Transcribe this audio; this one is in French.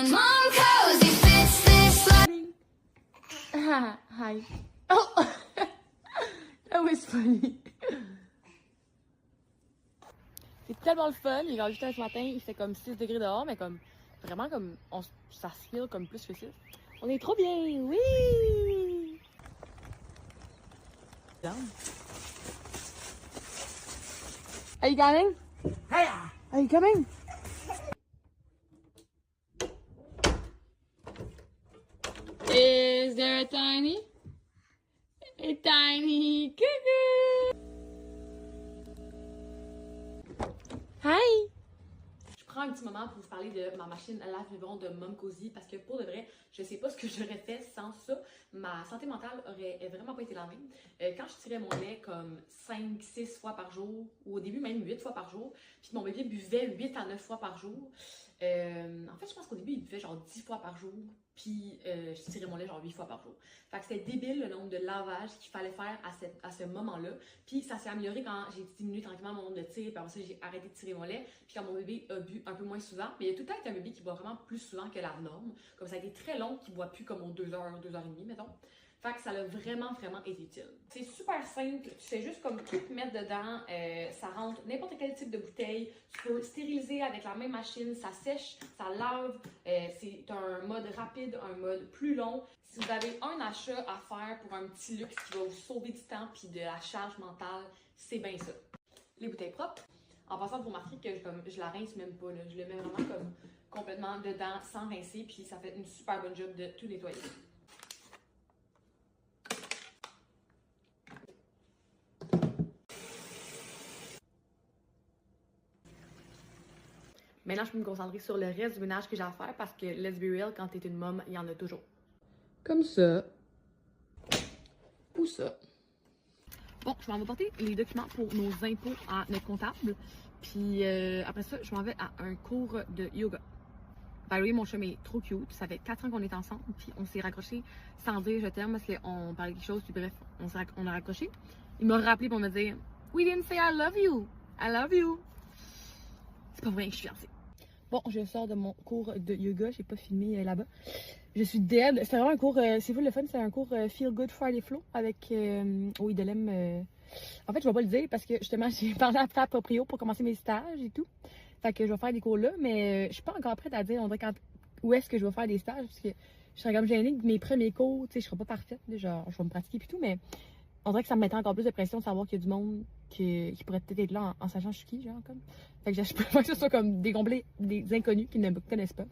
Mom cozy fits this like. Hi. Oh! That was funny. C'est tellement le fun. Il est rendu ce matin, il fait comme 6 degrés dehors, mais comme vraiment comme ça se feel comme plus que 6. On est trop bien, oui! Are you coming? Are you coming? Is there a tiny cuckoo? Hi! Je prends un petit moment pour vous parler de ma machine à lave-biberon de Mom Cozy parce que pour de vrai, je sais pas ce que j'aurais fait sans ça. Ma santé mentale aurait vraiment pas été la même. Quand je tirais mon lait comme 5-6 fois par jour, ou au début même 8 fois par jour, puis mon bébé buvait 8 à 9 fois par jour, en fait, je pense qu'au début, il buvait genre 10 fois par jour, puis je tirais mon lait genre 8 fois par jour. Fait que c'était débile le nombre de lavages qu'il fallait faire à ce moment-là. Puis ça s'est amélioré quand j'ai diminué tranquillement mon nombre de tirs, puis après ça, j'ai arrêté de tirer mon lait, puis quand mon bébé a bu un peu moins souvent. Mais il y a tout le temps été un bébé qui boit vraiment plus souvent que la norme. Comme ça a été très long qu'il ne boit plus comme aux 2 heures, 2 heures et demie, mettons. Fait que ça a vraiment été utile. C'est super simple, tu fais juste comme tout mettre dedans, ça rentre n'importe quel type de bouteille, tu peux stériliser avec la même machine, ça sèche, ça lave, c'est un mode rapide, un mode plus long. Si vous avez un achat à faire pour un petit luxe qui va vous sauver du temps puis de la charge mentale, c'est bien ça. Les bouteilles propres, en passant, pour remarquer que je la rince même pas, là. Je le mets vraiment comme complètement dedans sans rincer puis ça fait une super bonne job de tout nettoyer. Maintenant, je peux me concentrer sur le reste du ménage que j'ai à faire parce que, let's be real, quand t'es une mom, il y en a toujours. Comme ça. Ou ça. Bon, je m'en vais porter les documents pour nos impôts à notre comptable. Puis après ça, je m'en vais à un cours de yoga. By the way, mon chum est trop cute. Ça fait 4 ans qu'on est ensemble. Puis on s'est raccroché sans dire je t'aime parce qu'on parlait de quelque chose. Puis bref, on a raccroché. Il m'a rappelé pour me dire We didn't say I love you. I love you. C'est pas vrai que je suis fiancée. Bon, je sors de mon cours de yoga, j'ai pas filmé là-bas. Je suis dead. C'était vraiment un cours, c'est fou le fun, c'est un cours Feel Good Friday Flow avec oui, Delem. En fait, je vais pas le dire parce que justement, j'ai parlé à Proprio pour commencer mes stages et tout. Fait que je vais faire des cours là, mais je suis pas encore prête à dire, on dirait où est-ce que je vais faire des stages parce que je serais comme gênée de mes premiers cours, tu sais, je serai pas parfaite, genre, je vais me pratiquer et tout, mais on dirait que ça me mettait encore plus de pression de savoir qu'il y a du monde qui pourrait peut-être être là en sachant je suis qui, genre, comme. Fait que je peux pas que ce soit comme des inconnus qui ne me connaissent pas.